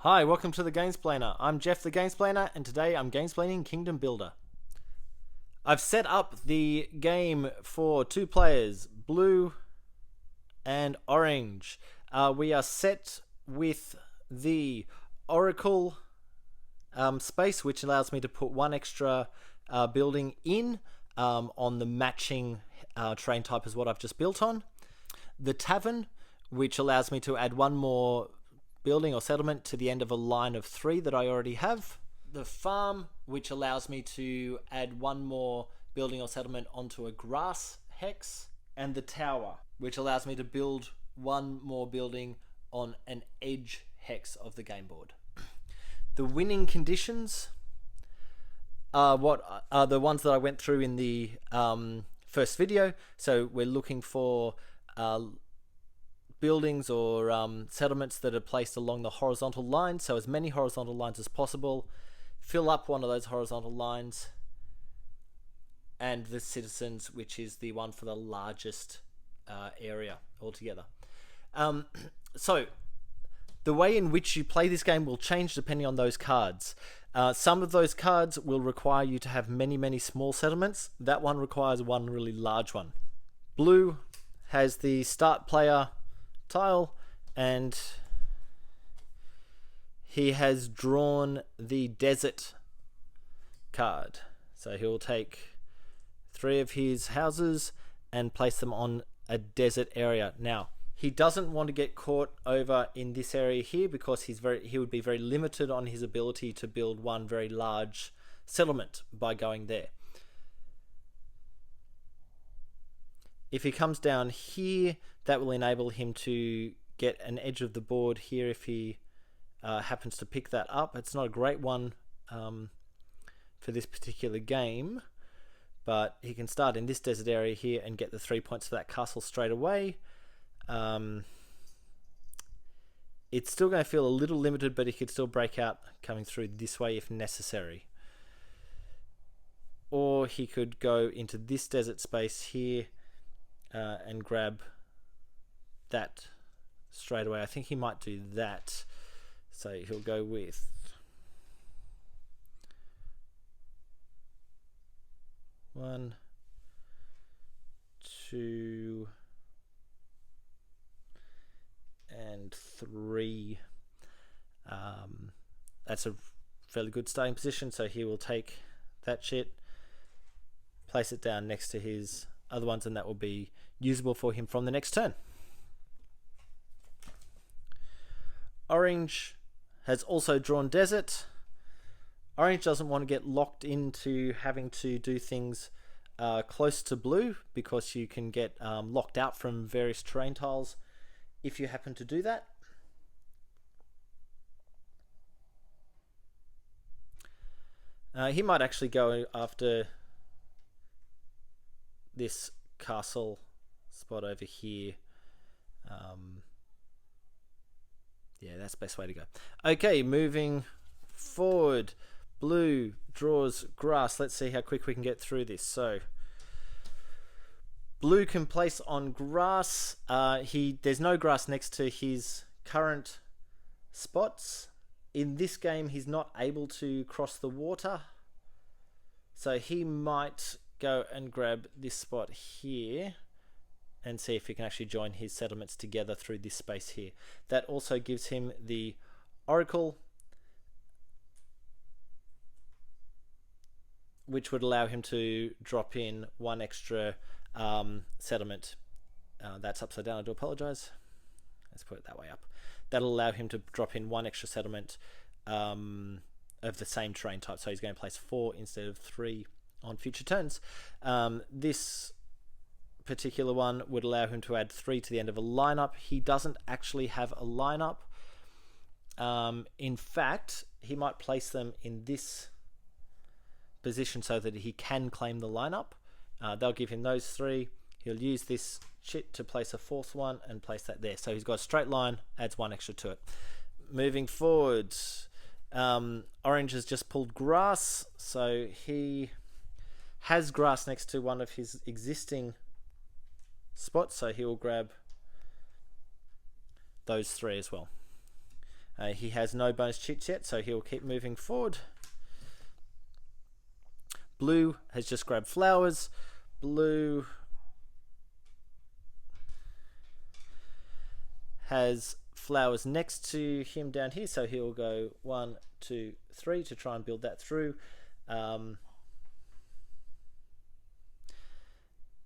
Hi, welcome to the Gamesplainer. I'm Jeff the Gamesplainer, and today I'm gamesplaining Kingdom Builder. I've set up the game for 2 players, blue and orange. We are set with the Oracle space, which allows me to put 1 extra building in on the matching train type as what I've just built on. The Tavern, which allows me to add 1 more building or settlement to the end of a line of 3 that I already have. The Farm, which allows me to add 1 more building or settlement onto a grass hex. And the Tower, which allows me to build 1 more building on an edge hex of the game board. The winning conditions are the ones that I went through in the first video. So we're looking for buildings or settlements that are placed along the horizontal lines, so as many horizontal lines as possible. Fill up one of those horizontal lines, and the citizens, which is the one for the largest area altogether. So the way in which you play this game will change depending on those cards. Some of those cards will require you to have many small settlements. That one requires 1 really large one. Blue has the start player tile, and he has drawn the desert card. So he'll take 3 of his houses and place them on a desert area. Now, he doesn't want to get caught over in this area here because he would be very limited on his ability to build 1 very large settlement by going there. If he comes down here, that will enable him to get an edge of the board here if he happens to pick that up. It's not a great one for this particular game, but he can start in this desert area here and get the 3 points for that castle straight away. It's still going to feel a little limited, but he could still break out coming through this way if necessary. Or he could go into this desert space here and grab that straight away. I think he might do that. So he'll go with one, 2, and 3. That's a fairly good starting position. So he will take that shit, place it down next to his other ones, and that will be usable for him from the next turn. Orange has also drawn desert. Orange doesn't want to get locked into having to do things close to blue, because you can get locked out from various terrain tiles if you happen to do that. He might actually go after this castle spot over here. Yeah, that's the best way to go. Okay, moving forward. Blue draws grass. Let's see how quick we can get through this. So blue can place on grass. There's no grass next to his current spots. In this game, he's not able to cross the water, so he might go and grab this spot here and see if he can actually join his settlements together through this space here. That also gives him the Oracle, which would allow him to drop in 1 extra settlement. That's upside down, I do apologize. Let's put it that way up. That'll allow him to drop in 1 extra settlement of the same terrain type. So he's going to place 4 instead of 3 on future turns. This particular one would allow him to add 3 to the end of a lineup. He doesn't actually have a lineup. In fact, he might place them in this position so that he can claim the lineup. They'll give him those 3. He'll use this shit to place a 4th one and place that there. So he's got a straight line, adds 1 extra to it. Moving forward, orange has just pulled grass, so he has grass next to one of his existing spots, so he will grab those 3 as well. He has no bonus chits yet, so he'll keep moving forward. Blue has just grabbed flowers. Blue has flowers next to him down here, so he'll go 1, 2, 3 to try and build that through.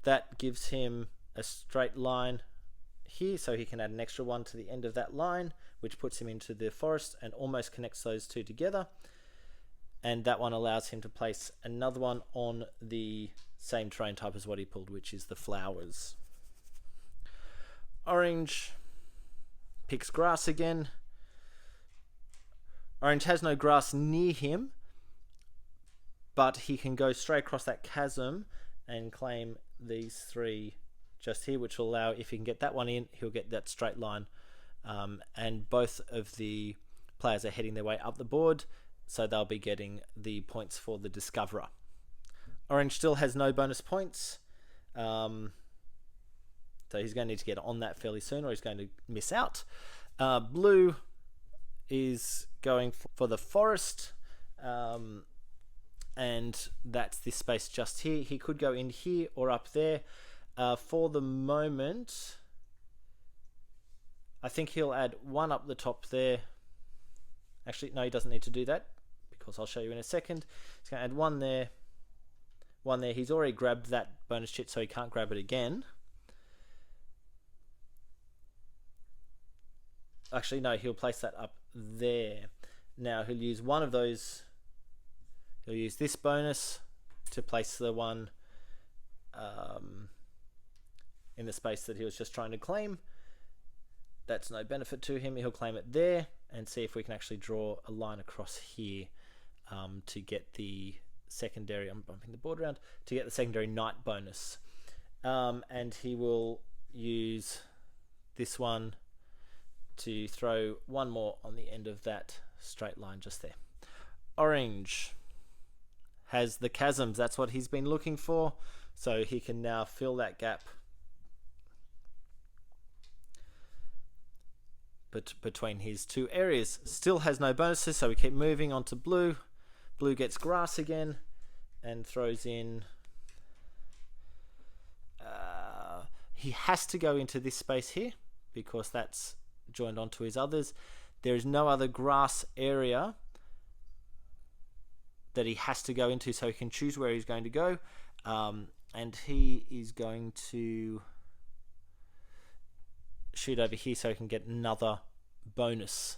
That gives him a straight line here, so he can add an extra one to the end of that line, which puts him into the forest and almost connects those two together. And that one allows him to place another one on the same terrain type as what he pulled, which is the flowers. Orange picks grass again. Orange has no grass near him, but he can go straight across that chasm and claim these 3 just here, which will allow, if he can get that one in, he'll get that straight line. And both of the players are heading their way up the board, so they'll be getting the points for the Discoverer. Orange still has no bonus points, so he's going to need to get on that fairly soon, or he's going to miss out. Blue is going for the forest, and that's this space just here. He could go in here or up there. For the moment, I think he'll add one up the top there. Actually, no, he doesn't need to do that, because I'll show you in a second. He's going to add one there, one there. He's already grabbed that bonus chit, so he can't grab it again. Actually, no, he'll place that up there. Now he'll use one of those. He'll use this bonus to place the one in the space that he was just trying to claim. That's no benefit to him. He'll claim it there and see if we can actually draw a line across here to get the secondary, I'm bumping the board around, to get the secondary night bonus. And he will use this one to throw one more on the end of that straight line just there. Orange has the chasms. That's what he's been looking for. So he can now fill that gap between his 2 areas. Still has no bonuses, so we keep moving on to blue. Blue gets grass again and throws in... he has to go into this space here because that's joined onto his others. There is no other grass area that he has to go into, so he can choose where he's going to go. And he is going to shoot over here so he can get another bonus.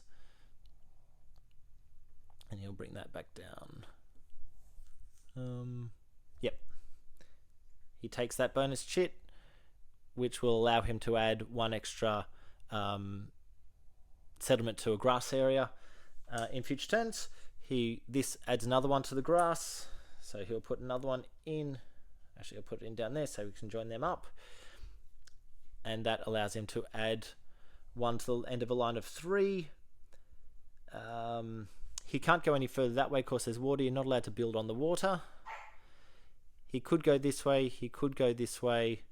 And he'll bring that back down. Yep. He takes that bonus chit, which will allow him to add one extra settlement to a grass area in future turns. This adds another one to the grass, so he'll put another one in. Actually, I'll put it in down there so we can join them up. And that allows him to add one to the end of a line of 3. He can't go any further that way because there's water. You're not allowed to build on the water. He could go this way. He could go this way.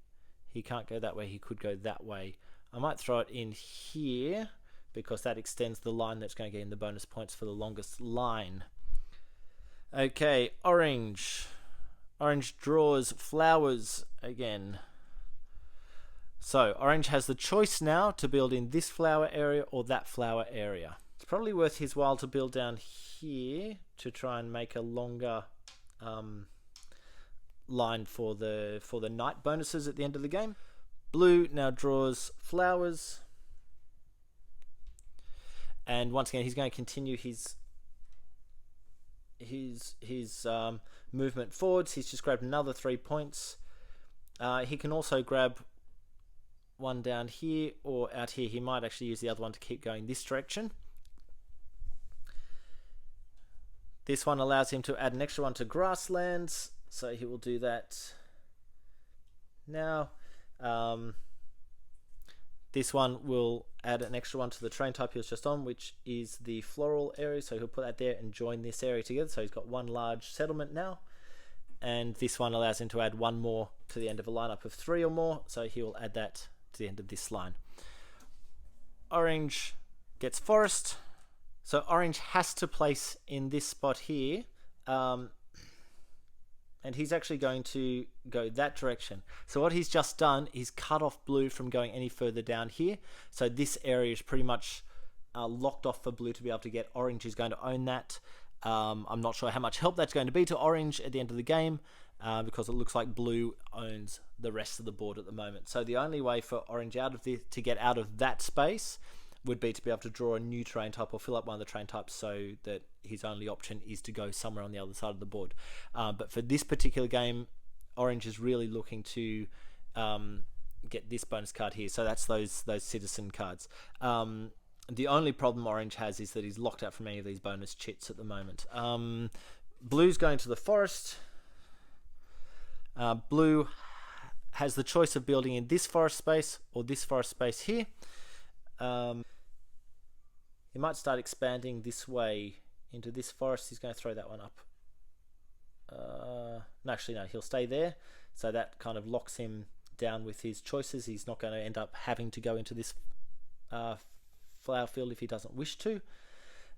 He can't go that way. He could go that way. I might throw it in here because that extends the line that's going to get him the bonus points for the longest line. Okay, orange. Orange draws flowers again. So orange has the choice now to build in this flower area or that flower area. It's probably worth his while to build down here to try and make a longer line for the night bonuses at the end of the game. Blue now draws flowers, and once again he's going to continue his movement forwards. He's just grabbed another 3 points. He can also grab one down here or out here. He might actually use the other one to keep going this direction. This one allows him to add an extra one to grasslands, so he will do that now. This one will add an extra one to the terrain type he was just on, which is the floral area, so he'll put that there and join this area together, so he's got one large settlement now. And this one allows him to add one more to the end of a lineup of 3 or more, so he will add that to the end of this line. Orange gets forest, So orange has to place in this spot here, and he's actually going to go that direction. So what he's just done is cut off blue from going any further down here. So this area is pretty much locked off for blue to be able to get. Orange is going to own that. I'm not sure how much help that's going to be to orange at the end of the game, because it looks like blue owns the rest of the board at the moment. So the only way for orange to get out of that space would be to be able to draw a new terrain type or fill up one of the terrain types, so that his only option is to go somewhere on the other side of the board. But for this particular game, orange is really looking to get this bonus card here. So that's those citizen cards. The only problem orange has is that he's locked out from any of these bonus chits at the moment. Blue's going to the forest. Blue has the choice of building in this forest space or this forest space here. He might start expanding this way into this forest. He's going to throw that one up. No, actually no, he'll stay there. So that kind of locks him down with his choices. He's not going to end up having to go into this flower field if he doesn't wish to.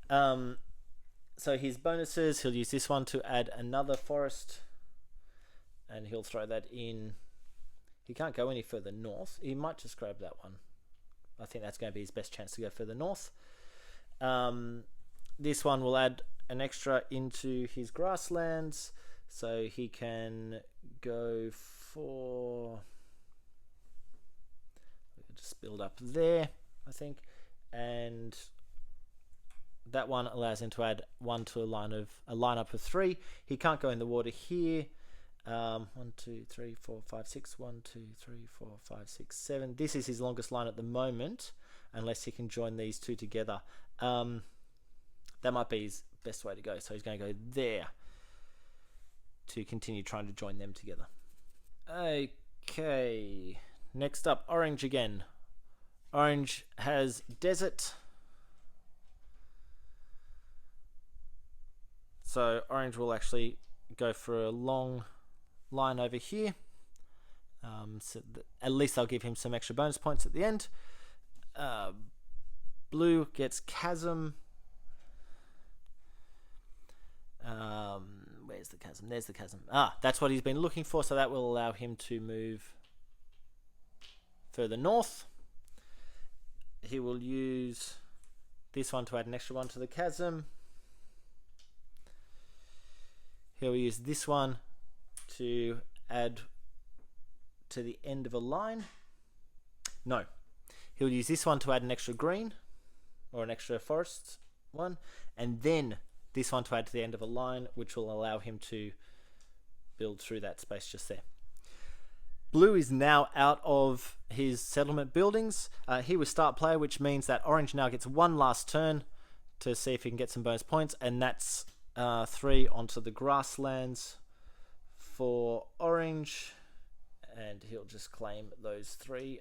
So his bonuses, he'll use this one to add another forest, and he'll throw that in. He can't go any further north. He might just grab that one. I think that's going to be his best chance to go further north. This one will add an extra into his grasslands, so he can go for, just build up there, I think, and that one allows him to add one to a lineup of 3. He can't go in the water here. 1, 2, 3, 4, 5, 6. 1, 2, 3, 4, 5, 6, 7. This is his longest line at the moment, unless he can join these two together. That might be his best way to go. So he's going to go there to continue trying to join them together. Okay, next up, orange again. Orange has desert. So orange will actually go for a long line over here. So at least I'll give him some extra bonus points at the end. Blue gets chasm. Where's the chasm? There's the chasm. That's what he's been looking for, so that will allow him to move further north. He will use this one to add an extra one to the chasm. He'll use this one to add to the end of a line. No, he'll use this one to add an extra green or an extra forest one, and then this one to add to the end of a line, which will allow him to build through that space just there. Blue is now out of his settlement buildings. He was start player, which means that orange now gets one last turn to see if he can get some bonus points, and that's 3 onto the grasslands for orange, and he'll just claim those 3.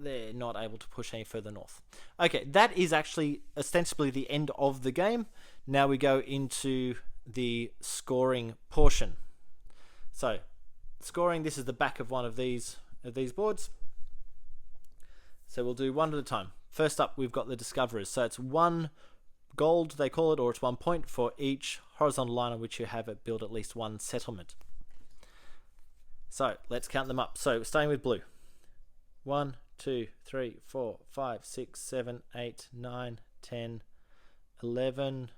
They're not able to push any further north. Okay, that is actually ostensibly the end of the game. Now we go into the scoring portion. So, scoring, this is the back of one of these boards. So we'll do one at a time. First up, we've got the discoverers. So it's 1 gold, they call it, or it's 1 point for each horizontal line on which you have it build at least 1 settlement. So let's count them up. So starting with blue. 1, 2, 3, 4, 5, 6, 7, 8, 9, 10, 11,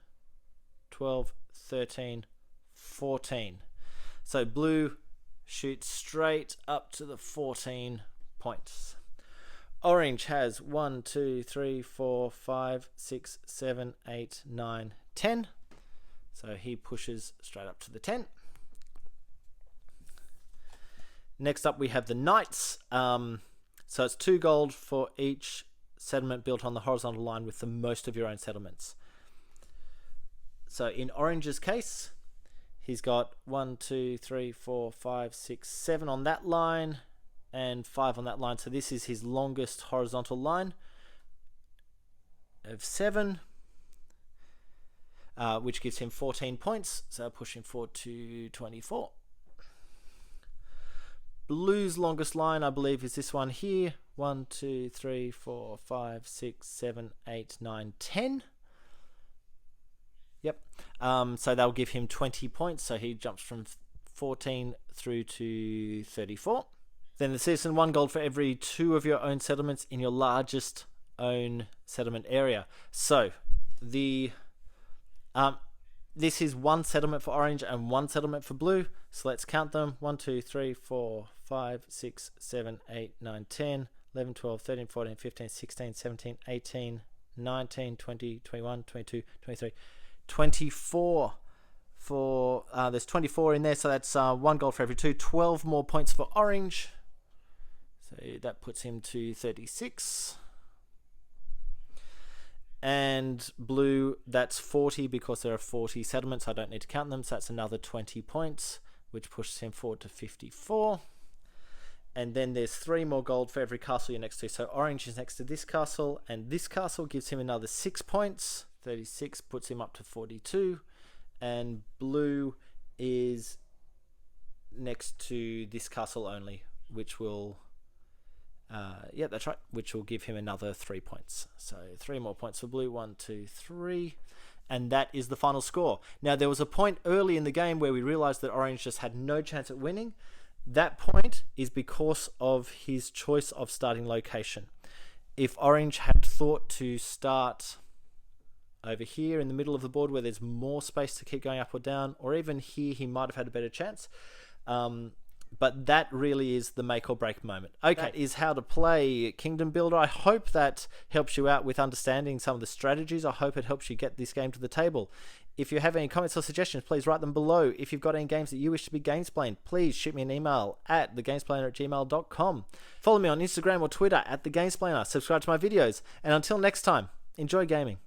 12, 13, 14. So blue shoots straight up to the 14 points. Orange has 1, 2, 3, 4, 5, 6, 7, 8, 9, 10. So he pushes straight up to the 10. Next up we have the knights. So it's 2 gold for each settlement built on the horizontal line with the most of your own settlements. So in Orange's case, he's got 1, 2, 3, 4, 5, 6, 7 on that line and 5 on that line. So this is his longest horizontal line of 7, which gives him 14 points. So I'll push him forward to 24. Blue's longest line, I believe, is this one here. 1, 2, 3, 4, 5, 6, 7, 8, 9, 10. Yep. So they'll give him 20 points. So he jumps from 14 through to 34. Then the citizen, 1 gold for every 2 of your own settlements in your largest own settlement area. So the this is 1 settlement for orange and 1 settlement for blue. So let's count them. 1, 2, 3, 4, 5, 6, 7, 8, 9, 10, 11, 12, 13, 14, 15, 16, 17, 18, 19, 20, 21, 22, 23, 24 for there's 24 in there, so that's 1 gold for every 2. 12 more points for orange, so that puts him to 36. And blue, that's 40 because there are 40 settlements. I don't need to count them, so that's another 20 points, which pushes him forward to 54. And then there's 3 more gold for every castle you're next to. So orange is next to this castle, and this castle gives him another 6 points. 36 puts him up to 42. And blue is next to this castle only, which will yeah, that's right, which will give him another 3 points. So 3 more points for blue. 1, 2, 3, and that is the final score. Now, there was a point early in the game where we realized that orange just had no chance at winning. That point is because of his choice of starting location. If orange had thought to start over here in the middle of the board where there's more space to keep going up or down, or even here, he might have had a better chance. But that really is the make or break moment. Okay, that is how to play Kingdom Builder. I hope that helps you out with understanding some of the strategies. I hope it helps you get this game to the table. If you have any comments or suggestions, please write them below. If you've got any games that you wish to be Gamesplaned, please shoot me an email at thegamesplainer@gmail.com. Follow me on Instagram or Twitter at thegamesplainer. Subscribe to my videos. And until next time, enjoy gaming.